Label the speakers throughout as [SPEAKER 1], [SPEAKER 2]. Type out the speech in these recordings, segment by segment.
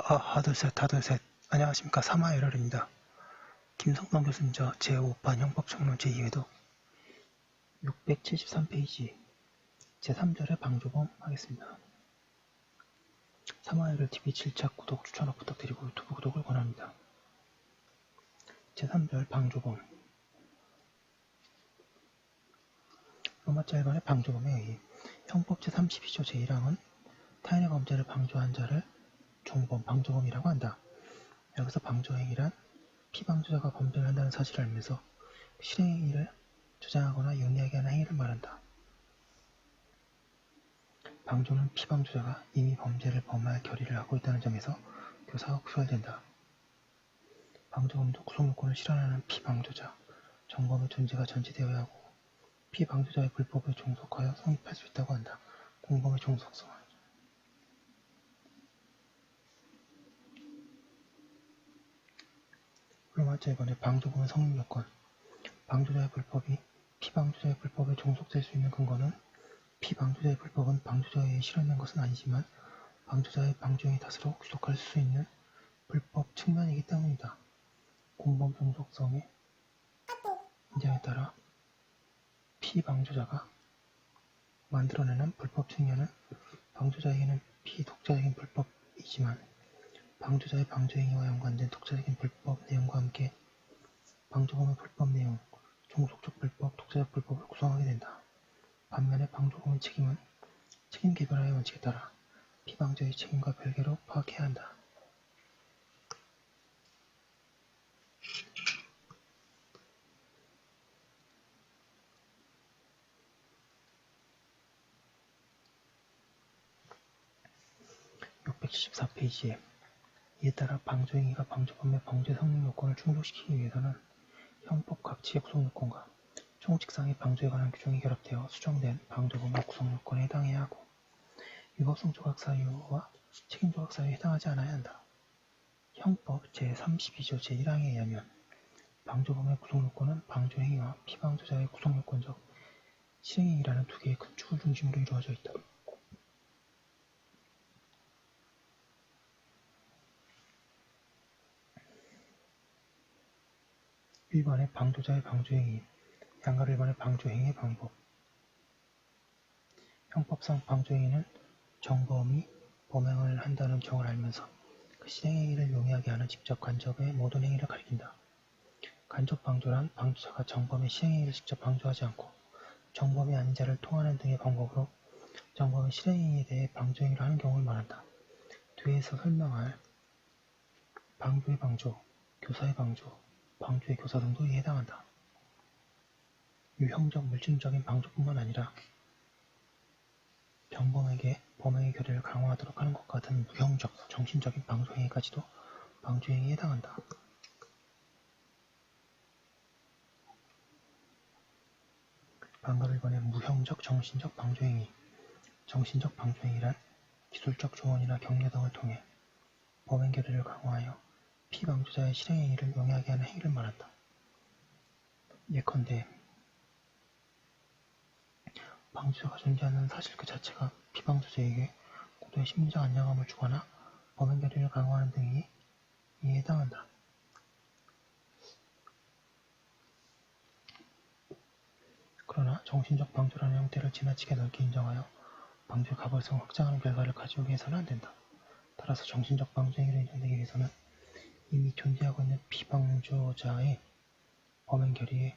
[SPEAKER 1] 하둘셋, 하둘셋. 안녕하십니까. 사마에럴입니다. 김성남 교수님 제5판 형법정론 제2회독 673페이지 제3절의 방조범 하겠습니다. 사마에럴 TV 7차 구독, 추천업 부탁드리고 유튜브 구독을 권합니다. 제3절 방조범. 로마자 1번의 방조범에 의해 형법 제32조 제1항은 타인의 범죄를 방조한 자를 종범, 방조범이라고 한다. 여기서 방조행위란 피방조자가 범죄를 한다는 사실을 알면서 실행행위를 주장하거나 용이하게 하는 행위를 말한다. 방조는 피방조자가 이미 범죄를 범할 결의를 하고 있다는 점에서 교사가 구별된다. 방조범도 구속요건을 실현하는 피방조자, 정범의 존재가 전제되어야 하고 피방조자의 불법에 종속하여 성립할 수 있다고 한다. 공범의 종속성은 로마자 1번의 방조범의 성립요건. 방조자의 불법이 피방조자의 불법에 종속될 수 있는 근거는 피방조자의 불법은 방조자에 의해 실현된 것은 아니지만 방조자의 방조행위 탓으로 귀속할 수 있는 불법 측면이기 때문이다. 공범 종속성의 인정에 따라 피방조자가 만들어내는 불법 측면은 방조자에게는 피독자적인 불법이지만 방조자의 방조행위와 연관된 독자적인 불법 내용과 함께 방조범의 불법 내용, 종속적 불법, 독자적 불법을 구성하게 된다. 반면에 방조범의 책임은 책임 개별화의 원칙에 따라 피방조의 책임과 별개로 파악해야 한다. (674페이지에) 이에 따라 방조행위가 방조범의 범죄 성립 요건을 충족시키기 위해서는 형법 각지의 구속요건과 총칙상의 방조에 관한 규정이 결합되어 수정된 방조범의 구속요건에 해당해야 하고 위법성 조각 사유와 책임 조각 사유에 해당하지 않아야 한다. 형법 제32조 제1항에 의하면 방조범의 구속요건은 방조행위와 피방조자의 구속요건적 실행행위라는 두 개의 큰 축을 중심으로 이루어져 있다. (1번의) 방조자의 방조행위, 양가 (1번의) 방조행위의 방법. 형법상 방조행위는 정범이 범행을 한다는 정을 알면서 그 실행행위를 용이하게 하는 직접 간접의 모든 행위를 가리킨다. 간접 방조란 방조자가 정범의 실행행위를 직접 방조하지 않고 정범이 아닌 자를 통하는 등의 방법으로 정범의 실행행위에 대해 방조행위를 하는 경우를 말한다. 뒤에서 설명할 방조의 방조, 교사의 방조, 방조의 교사 등도 이에 해당한다. 유형적 물질적인 방조뿐만 아니라 정범에게 범행의 결의를 강화하도록 하는 것과 같은 무형적, 정신적인 방조행위까지도 방조행위에 해당한다. 방금 1번의 무형적, 정신적 방조행위. 정신적 방조행위란 기술적 조언이나 격려 등을 통해 범행 결의를 강화하여 피방조자의 실행행위를 용이하게 하는 행위를 말한다. 예컨대 방조자가 존재하는 사실 그 자체가 피방조자에게 고도의 심리적 안정감을 주거나 범행 결의를 강화하는 등이 이에 해당한다. 그러나 정신적 방조라는 형태를 지나치게 넓게 인정하여 방조의 가벌성을 확장하는 결과를 가져오게 해서는 안 된다. 따라서 정신적 방조행위로 인정되기 위해서는 이미 존재하고 있는 피방조자의 범행 결의에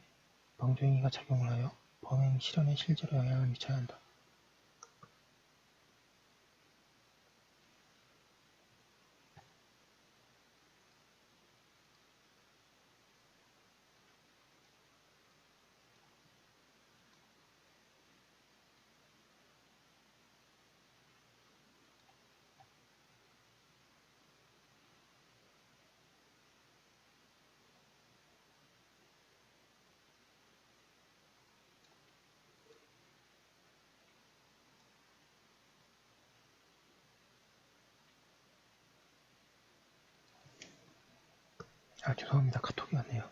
[SPEAKER 1] 방조행위가 작용을 하여 범행 실현에 실제로 영향을 미쳐야 한다. 죄송합니다. 카톡이 왔네요.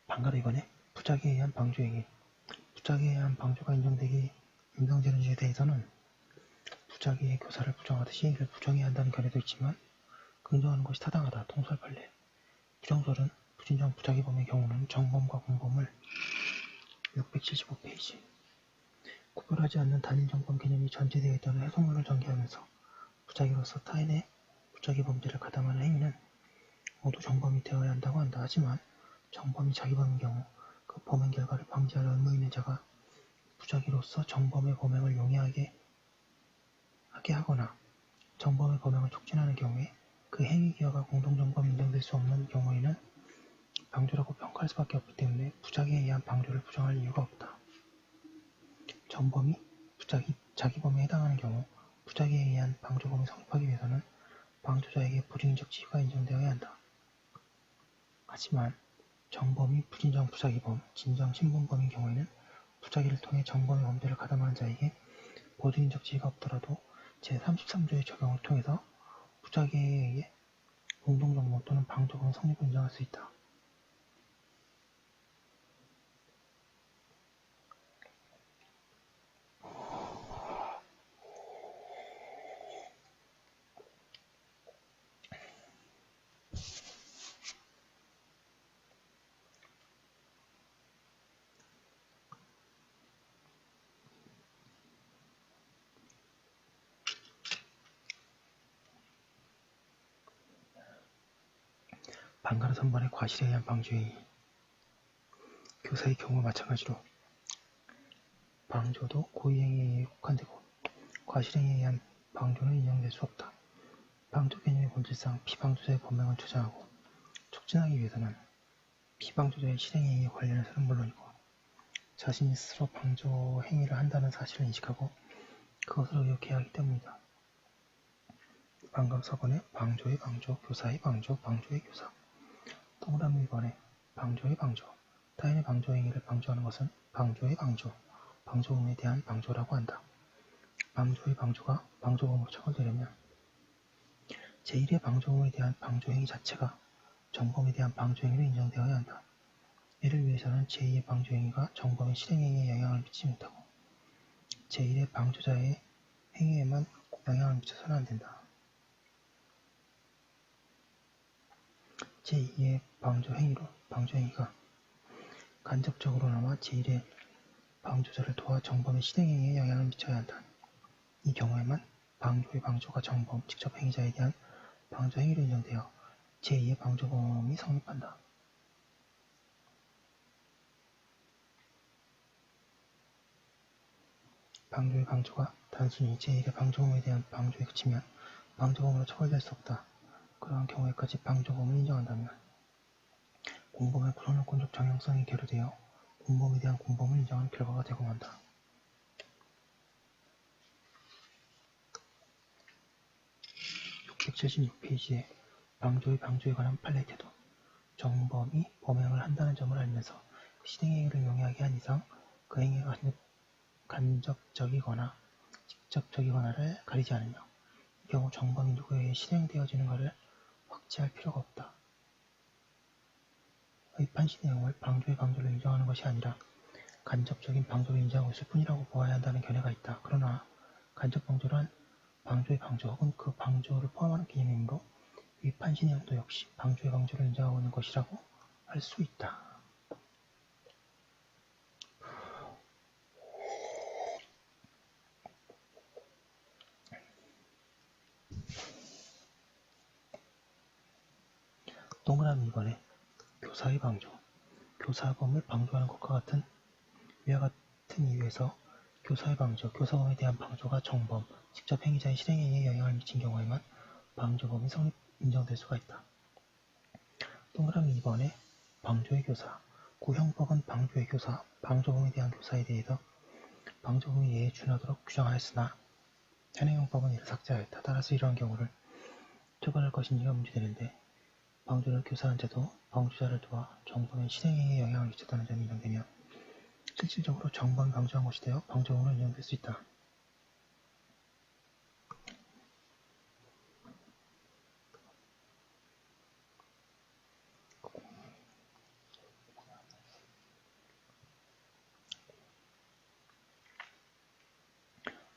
[SPEAKER 1] 방가로 이번에 부작에 의한 방조행위. 부작에 의한 방조가 인정되는 죄에 대해서는 부작위의 교사를 부정하듯이 이를 부정해야 한다는 견해도 있지만 긍정하는 것이 타당하다. 통설 판례. 부정설은 부진정 부작위범의 경우는 정범과 공범을 675페이지 구별하지 않는 단일 정범 개념이 전제되어 있다는 해석론을 전개하면서 부작위로서 타인의 부작위 범죄를 가담하는 행위는 모두 정범이 되어야 한다고 한다. 하지만 정범이 자기범인 경우 그 범행 결과를 방지할 의무 있는 자가 부작위로서 정범의 범행을 용이하게 하게 하거나 정범의 범행을 촉진하는 경우에 그 행위 기여가 공동정범이 인정될 수 없는 경우에는 방조라고 평가할 수밖에 없기 때문에 부작위에 의한 방조를 부정할 이유가 없다. 정범이 자기범에 해당하는 경우 부작위에 의한 방조범이 성립하기 위해서는 방조자에게 부정적 지위가 인정되어야 한다. 하지만 정범이 부진정 부작위범, 진정 신분범인 경우에는 부작위를 통해 정범의 범죄를 가담하는 자에게 보증인적 지위가 없더라도 제33조의 적용을 통해서 부작위에 의해 공동정범 또는 방조범 성립을 인정할 수 있다. 방가르 선반의 과실에 의한 방조행위. 교사의 경우와 마찬가지로 방조도 고의행위에 의해 국한되고 과실행위에 의한 방조는 인정될 수 없다. 방조 개념의 본질상 피방조자의 범행을 주장하고 촉진하기 위해서는 피방조자의 실행행위에 관련해서는 물론이고 자신이 스스로 방조 행위를 한다는 사실을 인식하고 그것을 의욕해야 하기 때문이다. 방금 서번에 방조의 방조, 교사의 방조, 방조의 교사. 동그라미 1번에 방조의 방조. 타인의 방조 행위를 방조하는 것은 방조의 방조, 방조범에 대한 방조라고 한다. 방조의 방조가 방조범으로 처벌되려면 제1의 방조범에 대한 방조행위 자체가 정범에 대한 방조행위로 인정되어야 한다. 이를 위해서는 제2의 방조행위가 정범의 실행행위에 영향을 미치지 못하고 제1의 방조자의 행위에만 영향을 미쳐서는 안 된다. 제2의 방조행위가 간접적으로나마 제1의 방조자를 도와 정범의 실행행위에 영향을 미쳐야 한다. 이 경우에만 방조의 방조가 정범, 직접 행위자에 대한 방조행위로 인정되어 제2의 방조범이 성립한다. 방조의 방조가 단순히 제1의 방조범에 대한 방조에 그치면 방조범으로 처벌될 수 없다. 그러한 경우에까지 방조범을 인정한다면 공범의 구성요건적 정형성이 계류되어 공범에 대한 공범을 인정하는 결과가 되고 만다. (676페이지에) 방조의 방조에 관한 판례 태도. 정범이 범행을 한다는 점을 알면서 그 실행행위를 용이하게 한 이상 그 행위가 간접적이거나 직접적이거나를 가리지 않으며 이 경우 정범이 누구에 의해 실행되어지는가를 확지할 필요가 없다. 의판시 내용을 방조의 방조로 인정하는 것이 아니라 간접적인 방조로 인정하고 있을 뿐이라고 보아야 한다는 견해가 있다. 그러나 간접 방조란 방조의 방조 혹은 그 방조를 포함하는 개념이므로 위판시 내용도 역시 방조의 방조를 인정하고 있는 것이라고 할 수 있다. 동그라미 2번에 교사의 방조. 교사범을 방조하는 것과 같은 위와 같은 이유에서 교사의 방조, 교사범에 대한 방조가 정범, 직접 행위자의 실행행위에 영향을 미친 경우에만 방조범이 인정될 수가 있다. 동그라미 2번에 방조의 교사. 구형법은 방조의 교사, 방조범에 대한 교사에 대해서 방조범의 예에 준하도록 규정하였으나 현행형법은 이를 삭제하였다. 따라서 이러한 경우를 처벌할 것인지가 문제되는데 방조를 교사한 자도 방조자를 도와 정범의 실행행위에 영향을 미쳤다는 점이 인정되며 실질적으로 정범이 방조한 것이 되어 방조범으로 인정될 수 있다.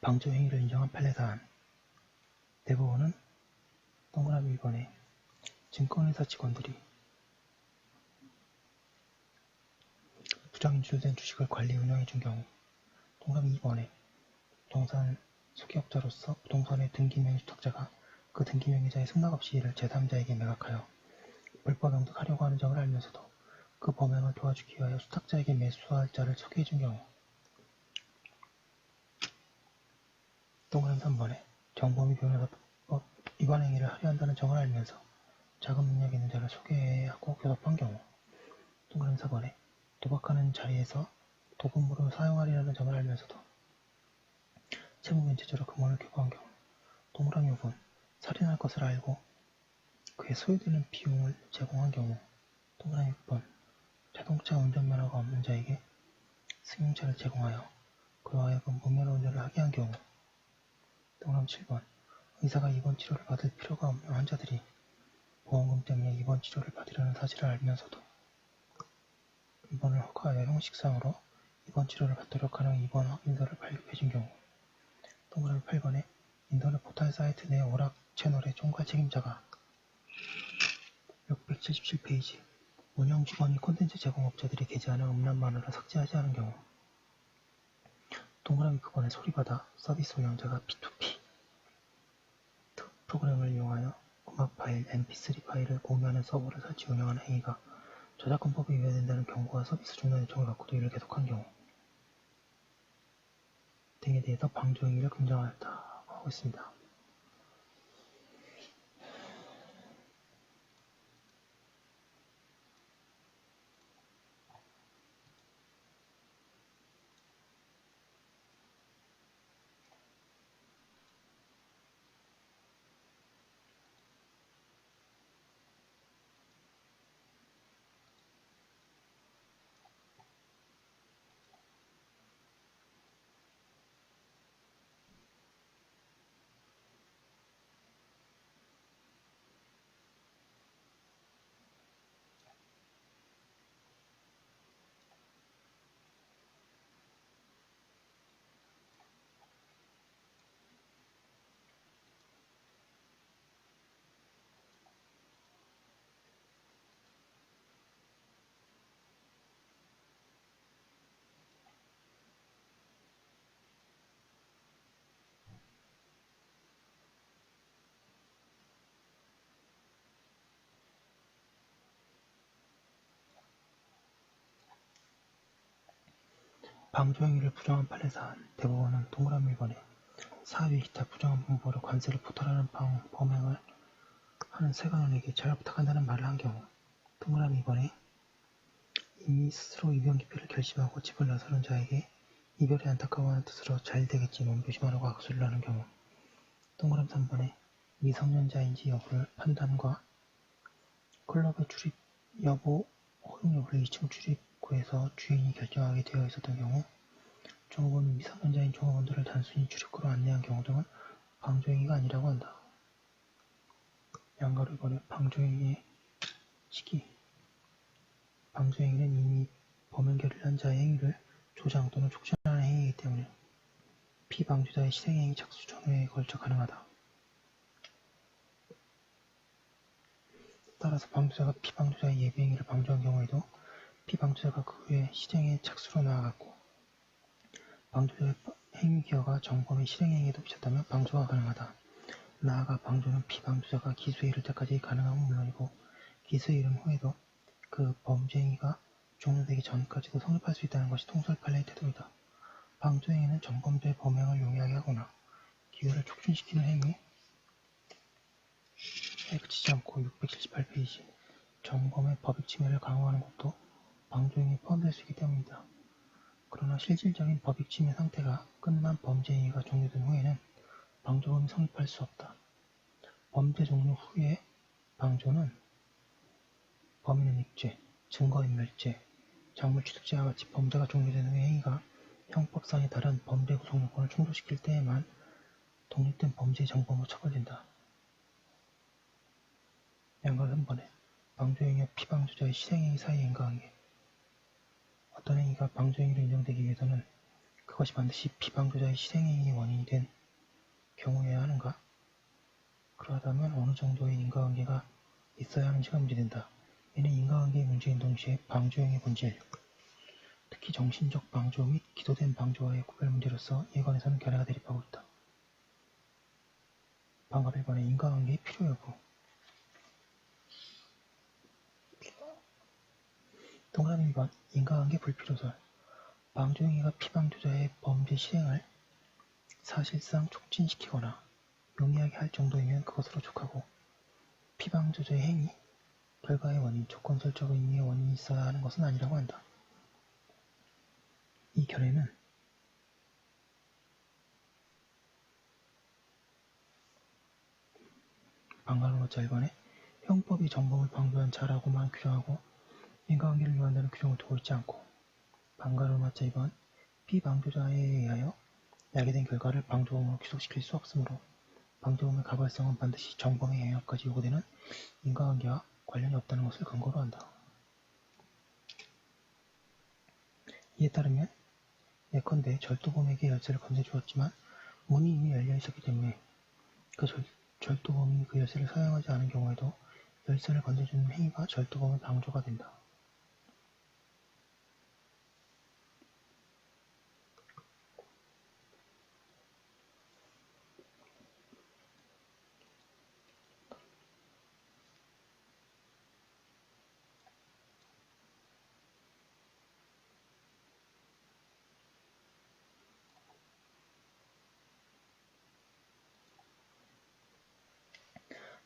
[SPEAKER 1] 방조 행위를 인정한 판례 사안. 대법원은 동그라미 2번에 증권회사 직원들이 부정인출된 주식을 관리 운영해준 경우, 동그라미 2번에 부동산 소기업자로서 부동산의 등기명의 수탁자가 그 등기명의자의 승낙 없이 이를 제3자에게 매각하여 불법 영득하려고 하는 점을 알면서도 그 범행을 도와주기 위하여 수탁자에게 매수할 자를 소개해준 경우, 동그라미 3번에 정범이 변호사법 위반 행위를 하려 한다는 점을 알면서 자금 능력 있는 자를 소개하고 교섭한 경우, 동그라미 4번에 도박하는 자리에서 도금으로 사용하리라는 점을 알면서도 채무면제자로 금원을 교부한 경우, 동그라미 5번 살인할 것을 알고 그에 소요되는 비용을 제공한 경우, 동그라미 6번 자동차 운전면허가 없는 자에게 승용차를 제공하여 그로 하여금 무면허 운전을 하게 한 경우, 동그라미 7번 의사가 입원 치료를 받을 필요가 없는 환자들이 보험금 때문에 입원 치료를 받으려는 사실을 알면서도 입원을 허가하여 형식상으로 입원 치료를 받도록 하는 입원 확인서를 발급해준 경우, 동그라미 8번에 인터넷 포털 사이트 내 오락 채널의 총괄 책임자가 677페이지 운영 직원이 콘텐츠 제공업자들이 게재하는 음란 만화를 삭제하지 않은 경우, 동그라미 9번에 소리바다 서비스 운영자가 P2P 프로그램을 이용하여 음악 파일, mp3 파일을 공유하는 서버를 설치 운영하는 행위가 저작권법에 위배된다는 경고와 서비스 중단 요청을 받고도 이를 계속한 경우 등에 대해서 방조 행위를 긍정하였다고 하고 있습니다. 방조 행위를 부정한 판례 사안, 대법원은 동그라미 1번에 사위 기타 부정한 방법으로 관세를 포탈하는 범행을 하는 세관원에게 잘 부탁한다는 말을 한 경우, 동그라미 2번에 이미 스스로 이변기피를 결심하고 집을 나서는 자에게 이별이 안타까워하는 뜻으로 잘 되겠지 몸 조심하라고 악수를 하는 경우, 동그라미 3번에 미성년자인지 여부를 판단과 클럽의 출입 여부, 허용 여부를 2층 출입구에서 주인이 결정하게 되어 있었던 경우, 종업원이 미성년자인 종업원들을 단순히 출입구로 안내한 경우 등은 방조행위가 아니라고 한다. 양가로 2번에 방조행위의 시기, 방조행위는 이미 범행 결의를 한 자의 행위를 조장 또는 촉진하는 행위이기 때문에 피방조자의 실행행위 착수 전후에 걸쳐 가능하다. 따라서 방조자가 피방조자의 예비행위를 방조한 경우에도 피방조자가 그 후에 실행의 착수로 나아갔고 방조자의 행위 기여가 정범의 실행행위에도 미쳤다면 방조가 가능하다. 나아가 방조는 피방조자가 기소에 이를 때까지 가능함은 물론이고 기소에 이른 후에도 그 범죄행위가 종료되기 전까지도 성립할 수 있다는 것이 통설판례의 태도이다. 방조행위는 전범죄의 범행을 용이하게 하거나 기회를 촉진시키는 행위에 그치지 않고 678페이지 정범의 법익 침해를 강화하는 것도 방조행위에 포함될 수 있기 때문이다. 그러나 실질적인 법익 침해 상태가 끝난 범죄 행위가 종료된 후에는 방조범이 성립할 수 없다. 범죄 종료 후에 방조는 범인은 익죄, 증거인멸죄, 작물취득죄와 같이 범죄가 종료된 후에 행위가 형법상의 다른 범죄 구성 요건을 충족시킬 때에만 독립된 범죄의 정범으로 처벌된다. 양가 3번에 방조행위와 피방조자의 실행행위 사이의 인과관계. 어떤 행위가 방조행위로 인정되기 위해서는 그것이 반드시 피방조자의 실행행위의 원인이 된 경우여야 하는가? 그러하다면 어느 정도의 인과관계가 있어야 하는지가 문제된다. 이는 인과관계의 문제인 동시에 방조행의 본질, 특히 정신적 방조 및 기도된 방조와의 구별 문제로서 이에 관해서는 견해가 대립하고 있다. 방금 1번의 인과관계의 필요 여부. 동그라미 2번 인과관계 불필요설. 방조행위가 피방조자의 범죄 실행을 사실상 촉진시키거나 용이하게 할 정도이면 그것으로 족하고, 피방조자의 행위, 결과의 원인, 조건설적 의미의 원인이 있어야 하는 것은 아니라고 한다. 이 견해는 방가로마자 1번에 형법이 정범을 방조한 자라고만 규정하고 인과관계를 위반하는 규정을 두고 있지 않고, 방가로마자 2번 피방조자에 의하여 야기된 결과를 방조범으로 귀속시킬 수 없으므로 방조범의 가발성은 반드시 정범의 영역까지 요구되는 인과관계와 관련이 없다는 것을 근거로 한다. 이에 따르면 예컨대 절도범에게 열쇠를 건네주었지만 문이 이미 열려 있었기 때문에 그 절도범이 그 열쇠를 사용하지 않은 경우에도 열쇠를 건네주는 행위가 절도범의 방조가 된다.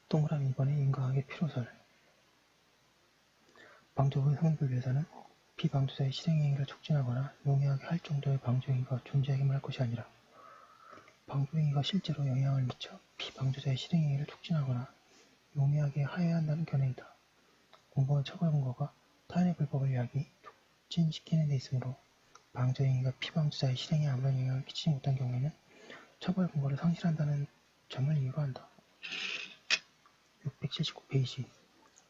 [SPEAKER 1] 동그라미 2번의 인과관계 필요설. 방조범의 성불위해서는 피방조자의 실행행위를 촉진하거나 용이하게 할 정도의 방조행위가 존재하기만 할 것이 아니라 방조행위가 실제로 영향을 미쳐 피방조자의 실행행위를 촉진하거나 용이하게 하여야 한다는 견해이다. 공범의 처벌 근거가 타인의 불법을 야기, 촉진시키는 데 있으므로 방조행위가 피방조자의 실행에 아무런 영향을 끼치지 못한 경우에는 처벌 근거를 상실한다는 점을 이유로 한다. 679페이지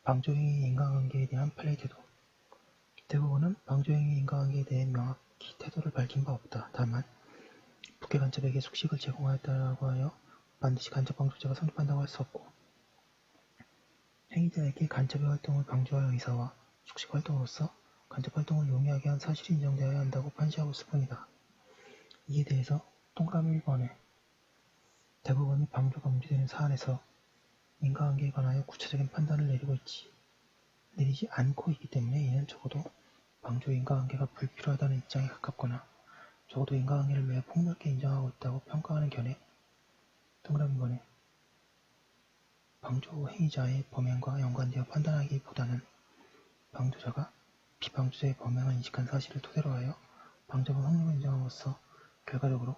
[SPEAKER 1] 방조행위 인과관계에 대한 판례 태도. 대법원은 방조행위 인과관계에 대해 명확히 태도를 밝힌 바 없다. 다만 북해 간첩에게 숙식을 제공하였다고 하여 반드시 간첩 방조죄가 성립한다고 할 수 없고, 행위자에게 간첩의 활동을 방조할 의사와 숙식 활동으로서 간첩 활동을 용이하게 한 사실이 인정되어야 한다고 판시하고 있을 뿐이다. 이에 대해서 동그라미 1번에 대법원이 방조가 문제되는 사안에서 인과관계에 관하여 구체적인 판단을 내리지 않고 있기 때문에 이는 적어도 방조 인과관계가 불필요하다는 입장에 가깝거나 적어도 인과관계를 매우 폭넓게 인정하고 있다고 평가하는 견해. 동그라미 1번에 방조 행위자의 범행과 연관되어 판단하기보다는 방조자가 피방조자의 범행을 인식한 사실을 토대로 하여 방조범 확률을 인정함으로써 결과적으로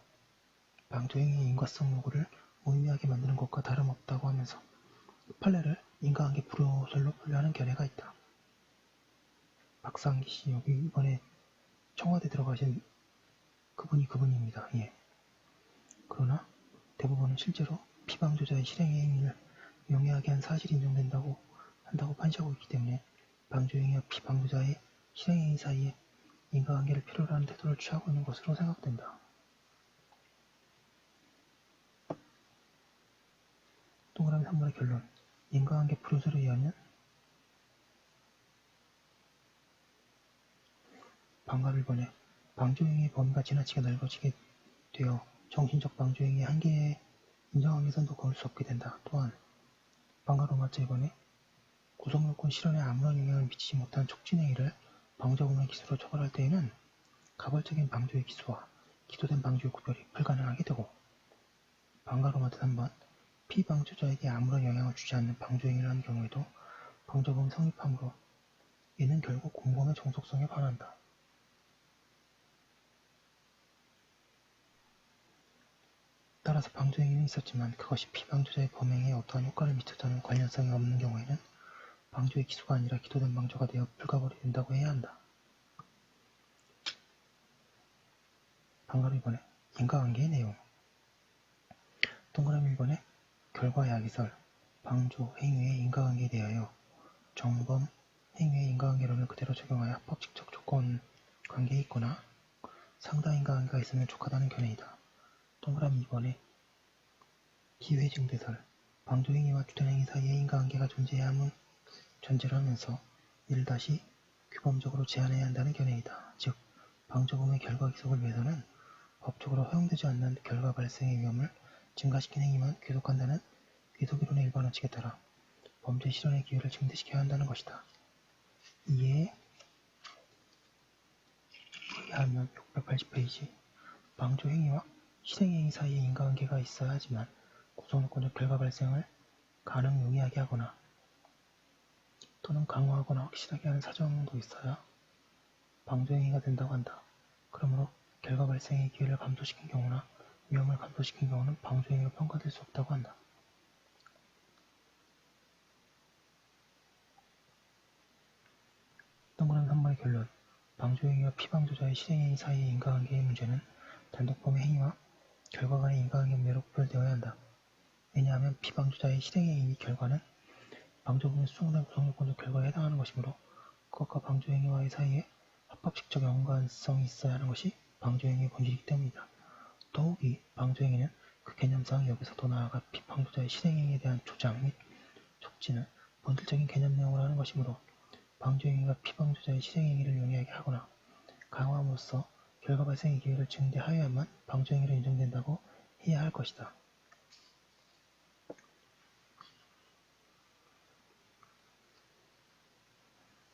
[SPEAKER 1] 방조행위의 인과성 요구를 무의미하게 만드는 것과 다름없다고 하면서 판례를 인과관계 불효설로 분류하는 견해가 있다. 박상기씨, 여기 이번에 청와대 들어가신 그분입니다. 예. 그러나 대법원은 실제로 피방조자의 실행의 행위를 용이하게 한 사실이 인정된다고 판시하고 있기 때문에 방조행위와 피방조자의 실행행위 사이에 인과관계를 필요로 하는 태도를 취하고 있는 것으로 생각된다. 동그라미 3번의 결론. 인과관계 불효설에 의하면 방가 1번에 방조행위의 범위가 지나치게 넓어지게 되어 정신적 방조행위의 한계에 인정하기 위해서도 거울 수 없게 된다. 또한 방가 로마자 2번에 구성요건 실현에 아무런 영향을 미치지 못한 촉진행위를 방조범의 기수로 처벌할 때에는 가벌적인 방조의 기수와 기소된 방조의 구별이 불가능하게 되고, 방가 로마자 3번 피방조자에게 아무런 영향을 주지 않는 방조행위를 한 경우에도 방조범 성립하므로 이는 결국 공범의 종속성에 반한다. 따라서 방조행위는 있었지만 그것이 피방조자의 범행에 어떠한 효과를 미쳤다는 관련성이 없는 경우에는 방조의 기수가 아니라 기소된 방조가 되어 불가벌이 된다고 해야 한다. 방가로 2번에 인과관계의 내용. 동그라미 1번에 결과 야기설, 방조, 행위의 인과관계에 대하여 정범, 행위의 인과관계론을 그대로 적용하여 합법직접 조건 관계에 있거나 상당 인과관계가 있으면 족하다는 견해이다. 동그라미 2번에 기회증대설, 방조행위와 주된행위 사이에 인과관계가 존재해야 함은 전제로 하면서 이를 다시 규범적으로 제한해야 한다는 견해이다. 즉, 방조범의 결과 기속을 위해서는 법적으로 허용되지 않는 결과 발생의 위험을 증가시키는 행위만 귀속한다는 귀속이론의 일반 원칙에 따라 범죄 실현의 기회를 증대시켜야 한다는 것이다. 이에 의하면 680페이지 방조행위와 실행행위 사이에 인과관계가 있어야 하지만 구속요건적 결과 발생을 가능 용이하게 하거나 또는 강화하거나 확실하게 하는 사정도 있어야 방조행위가 된다고 한다. 그러므로 결과 발생의 기회를 감소시킨 경우나 위험을 감소시킨 경우는 방조행위로 평가될 수 없다고 한다. 동그란 3번의 결론 방조행위와 피방조자의 실행행위 사이의 인과관계의 문제는 단독범의 행위와 결과 간의 인과관계 문제로 구별되어야 한다. 왜냐하면 피방조자의 실행행위 결과는 방조범의 수정된 구성요건적 결과에 해당하는 것이므로 그것과 방조행위와의 사이에 합법식적 연관성이 있어야 하는 것이 방조행위의 본질이기 때문이다. 더욱이 방조행위는 그 개념상 여기서 더 나아가 피방조자의 실행행위에 대한 조장 및 촉진을 본질적인 개념 내용으로 하는 것이므로 방조행위가 피방조자의 실행행위를 용이하게 하거나 강화함으로써 결과 발생의 기회를 증대하여야만 방조행위로 인정된다고 해야 할 것이다.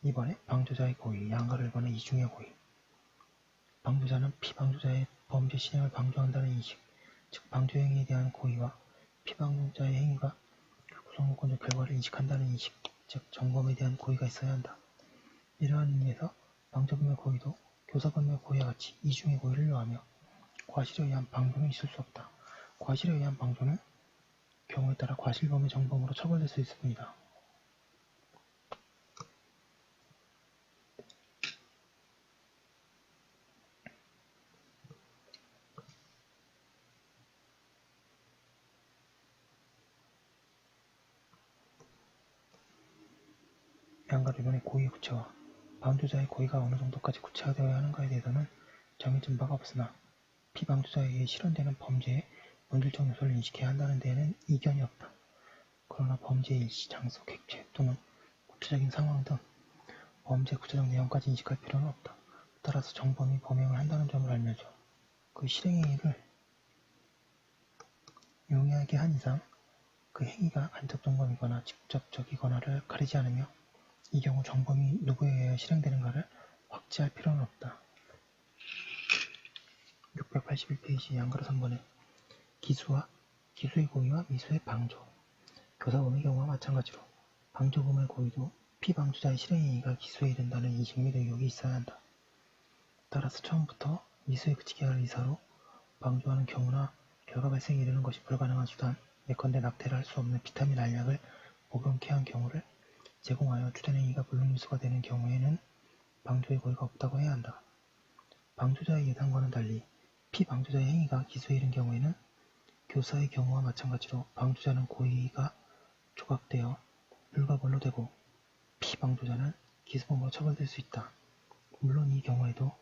[SPEAKER 1] 이번에 방조자의 고의, 양가를 번의 이중의 고의. 방조자는 피방조자의 범죄 실행을 방조한다는 인식, 즉 방조행위에 대한 고의와 피방조자의 행위가 그 구성요건적 결과를 인식한다는 인식, 즉 정범에 대한 고의가 있어야 한다. 이러한 의미에서 방조범의 고의도 교사범의 고의와 같이 이중의 고의를 요하며 과실에 의한 방조는 있을 수 없다. 과실에 의한 방조는 경우에 따라 과실범의 정범으로 처벌될 수 있을 뿐이다. 양가를 번의 고의의 구체화 방조자의 고의가 어느 정도까지 구체화되어야 하는가에 대해서는 정해진 바가 없으나 피방조자에 의해 실현되는 범죄의 본질적 요소를 인식해야 한다는 데에는 이견이 없다. 그러나 범죄의 일시, 장소, 객체 또는 구체적인 상황 등 범죄 구체적 내용까지 인식할 필요는 없다. 따라서 정범이 범행을 한다는 점을 알면서 그 실행행위를 용이하게 한 이상 그 행위가 간접 정범이거나 직접적이거나를 가리지 않으며 이 경우 정범이 누구에 의해 실행되는가를 확지할 필요는 없다. 681페이지 양가로 3번에 기수의 고의와 미수의 방조 교사범의 경우와 마찬가지로 방조범의 고의도 피방조자의 실행행위가 기수에 이른다는 인식 및 의혹이 있어야 한다. 따라서 처음부터 미수에 그치게 할 의사로 방조하는 경우나 결과 발생에 이르는 것이 불가능한 수단 예컨대 낙태를 할 수 없는 비타민 알약을 복용케 한 경우를 제공하여 주된 행위가 불능미수가 되는 경우에는 방조의 고의가 없다고 해야 한다. 방조자의 예상과는 달리 피방조자의 행위가 기수에 이른 경우에는 교사의 경우와 마찬가지로 방조자는 고의가 조각되어 불가벌로 되고 피방조자는 기수범으로 처벌될 수 있다. 물론 이 경우에도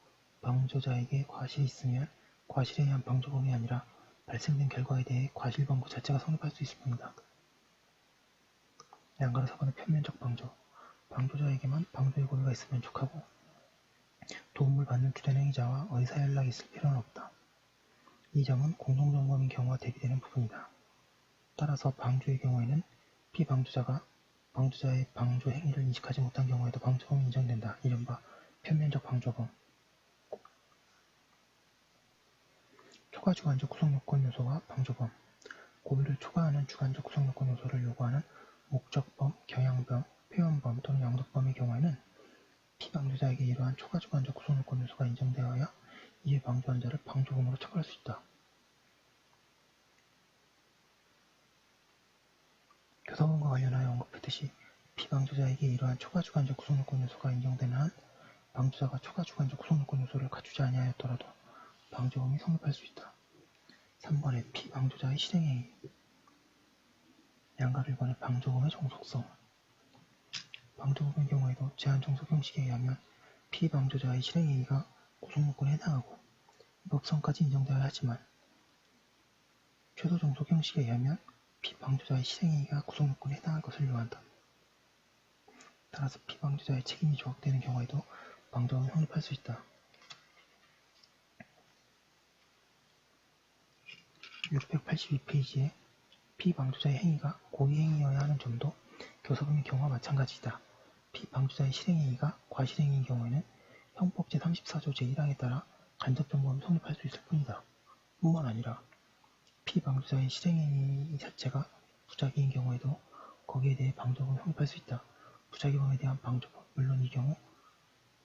[SPEAKER 1] 방조자에게 과실이 있으면 과실에 의한 방조범이 아니라 발생된 결과에 대해 과실범 그 자체가 성립할 수 있을 뿐이다. 양가로 4번의 표면적 방조 방조자에게만 방조의 고의가 있으면 족하고 도움을 받는 주된 행위자와 의사 연락이 있을 필요는 없다. 이 점은 공동정범인 경우와 대비되는 부분이다. 따라서 방조의 경우에는 피방조자가 방조자의 방조 행위를 인식하지 못한 경우에도 방조범이 인정된다. 이른바 표면적 방조범. 초과 주관적 구성요건 요소와 방조범 고의를 초과하는 주관적 구성요건 요소를 요구하는 목적범, 경향범, 표현범 또는 양도범의 경우에는 피방조자에게 이러한 초과 주관적 구성요건 요소가 인정되어야 이에 방조한 자를 방조범으로 처벌할 수 있다. 교사범과 관련하여 언급했듯이 피방조자에게 이러한 초과 주관적 구성요건 요소가 인정되는 한 방조자가 초과 주관적 구성요건 요소를 갖추지 아니하였더라도 방조범이 성립할 수 있다. 3번에 피방조자의 실행행위 양가 1번의 방조범의 종속성 방조범의 경우에도 제한 종속 형식에 의하면 피방조자의 실행행위가 구성요건에 해당하고 법성까지 인정되어야 하지만 최소 종속 형식에 의하면 피방조자의 실행행위가 구속요건에 해당할 것을 요한다. 따라서 피방조자의 책임이 조각되는 경우에도 방조범이 성립할 수 있다. 682페이지에 피방조자의 행위가 고의행위여야 하는 점도 교사범의 경우와 마찬가지이다. 피방조자의 실행행위가 과실행위인 경우에는 형법 제34조 제1항에 따라 간접정범이 성립할 수 있을 뿐이다. 뿐만 아니라 피방조자의 실행행위 자체가 부작위인 경우에도 거기에 대해 방조범이 성립할 수 있다. 부작위범에 대한 방조범, 물론 이 경우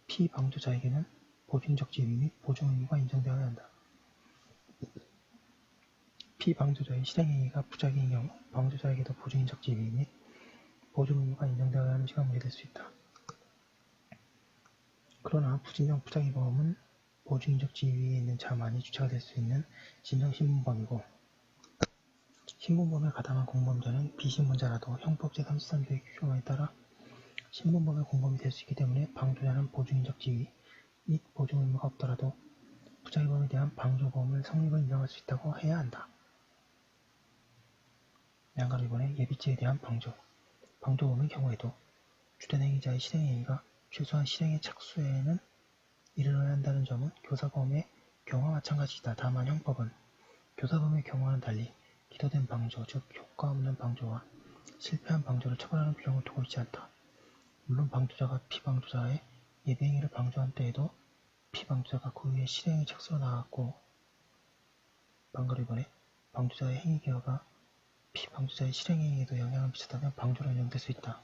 [SPEAKER 1] 피방조자에게는 보증적 지위 및 보증 의무가 인정되어야 한다. 피방조자의 실행행위가 부작위인 경우 방조자에게도 보증적 지위 및 보증 의무가 인정되어야 하는 시가 무리될 수 있다. 그러나 부진정 부작위범은 보증적 지위에 있는 자만이 주체가 될 수 있는 진정신분범이고 신분범에 가담한 공범자는 비신분자라도 형법 제33조의 규정에 따라 신분범의 공범이 될 수 있기 때문에 방조자는 보증인적 지위 및 보증 의무가 없더라도 부작위범에 대한 방조범을 성립을 인정할 수 있다고 해야 한다. 양가로 이번에 예비죄에 대한 방조범의 경우에도 주된 행위자의 실행행위가 최소한 실행의 착수에는 이르러야 한다는 점은 교사범의 경우와 마찬가지이다. 다만 형법은 교사범의 경우와는 달리 기도된 방조, 즉 효과 없는 방조와 실패한 방조를 처벌하는 규정을 두고 있지 않다. 물론 방조자가 피방조자의 예비행위를 방조한 때에도 피방조자가 그 후에 실행의 착수로 나아갔고 방가로 이번에 방조자의 행위기여가 피방조자의 실행행위에도 영향을 미쳤다면 방조로 인정될 수 있다.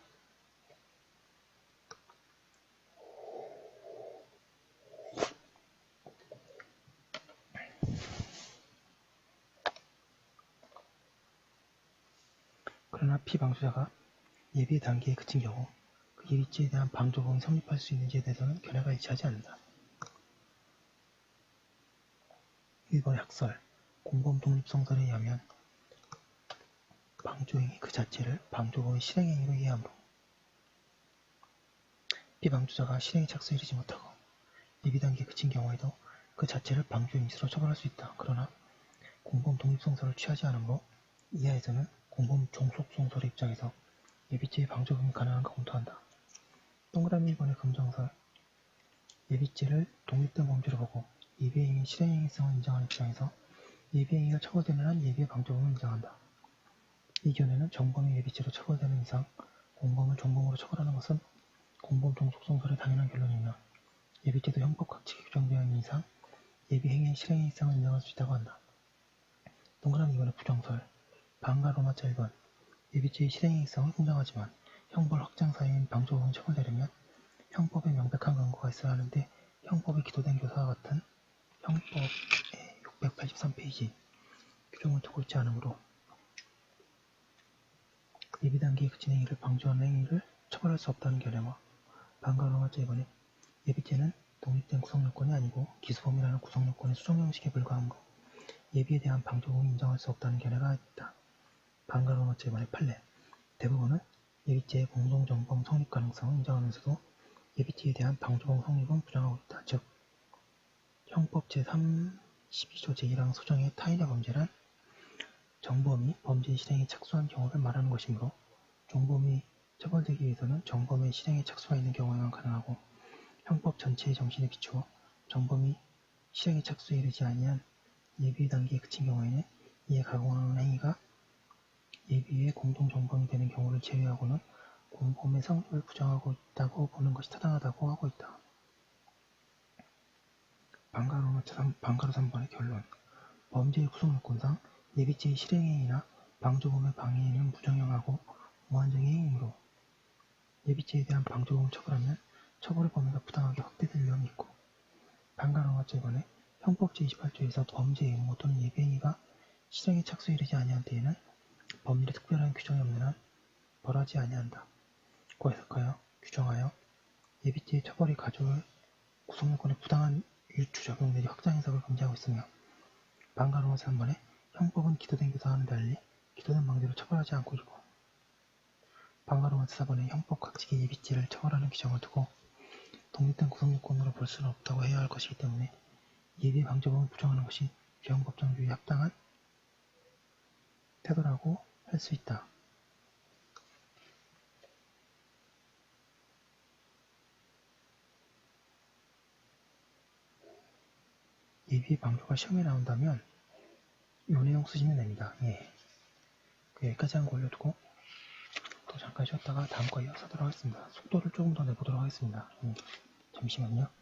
[SPEAKER 1] 그러나 피방조자가 예비 단계에 그친 경우 그 예비죄에 대한 방조범이 성립할 수 있는지에 대해서는 견해가 일치하지 않는다. 1번의 학설, 공범 독립성설에 의하면 방조행위 그 자체를 방조범의 실행행위로 이해하므로 피방조자가 실행에 착수에 이르지 못하고 예비 단계에 그친 경우에도 그 자체를 방조의 미수로 처벌할 수 있다. 그러나 공범 독립성설을 취하지 않으므로 이하에서는 공범 종속성설의 입장에서 예비죄의 방조범이 가능한가 검토한다. 동그라미 1번의 검정설, 예비죄를 독립된 범죄로 보고 예비행위 실행행위성을 인정하는 입장에서 예비행위가 처벌되는 한 예비의 방조범을 인정한다. 이 견해는 정범이 예비죄로 처벌되는 이상 공범을 종범으로 처벌하는 것은 공범 종속성설의 당연한 결론이며 예비죄도 형법 각칙에 규정되어 있는 이상 예비행위의 실행행위성을 인정할 수 있다고 한다. 동그라미 2번의 부정설, 방가 로마자 1번, 예비죄의 실행행위성을 인정하지만 형벌 확장 사유인 방조범이 처벌되려면 형법에 명백한 근거가 있어야 하는데 형법에 기도된 교사와 같은 형법의 683페이지 규정을 두고 있지 않으므로 예비단계에 그친 행위를 방조하는 행위를 처벌할 수 없다는 견해와 방가 로마자 2번에 예비죄는 독립된 구성요건이 아니고 기수범이라는 구성요건의 수정 형식에 불과하므로 예비에 대한 방조범이 인정할 수 없다는 견해가 있다. 방가 로마자 2번의 판례, 대부분은 예비죄의 공동정범 성립 가능성을 인정하면서도 예비죄에 대한 방조범 성립은 부정하고 있다. 즉, 형법 제32조 제1항 소정의 타인의 범죄란 정범이 범죄 실행에 착수한 경우를 말하는 것이므로 종범이 처벌되기 위해서는 정범의 실행에 착수가 있는 경우에만 가능하고 형법 전체의 정신에 비추어 정범이 실행에 착수에 이르지 아니한 예비의 단계에 그친 경우에는 이에 가공하는 행위가 예비의 공동정범이 되는 경우를 제외하고는 공범의 성립을 부정하고 있다고 보는 것이 타당하다고 하고 있다. 방가로 3번의 결론, 범죄의 구성요건상 예비죄의 실행행위나 방조범의 방해행위는 부정형하고 무한정의 행위이므로 예비죄에 대한 방조범을 처벌하면 처벌의 범위가 부당하게 확대될 위험이 있고 방가로 7번에 형법 제28조에서 범죄 의무 또는 예비행위가 실행에 착수에 이르지 아니한 때에는 법률에 특별한 규정이 없는 한 벌하지 아니한다. 고 해석하여 규정하여 예비죄의 처벌이 가져올 구성요건에 부당한 유추 적용 내지 확장 해석을 금지하고 있으며 방가로마 3번에 형법은 기도된 교사와는 달리 기도된 방조를 처벌하지 않고 있고 방가로마 4번에 형법 각칙의 예비죄를 처벌하는 규정을 두고 독립된 구성요건으로 볼 수는 없다고 해야 할 것이기 때문에 예비 방조범을 부정하는 것이 비형법정주의에 합당한 태도라고 할 수 있다. 예비 방조가 시험에 나온다면 이 내용 쓰시면 됩니다. 예. 여기까지 한 거 올려두고 또 잠깐 쉬었다가 다음 거 이어서 하도록 하겠습니다. 속도를 조금 더 내보도록 하겠습니다. 잠시만요.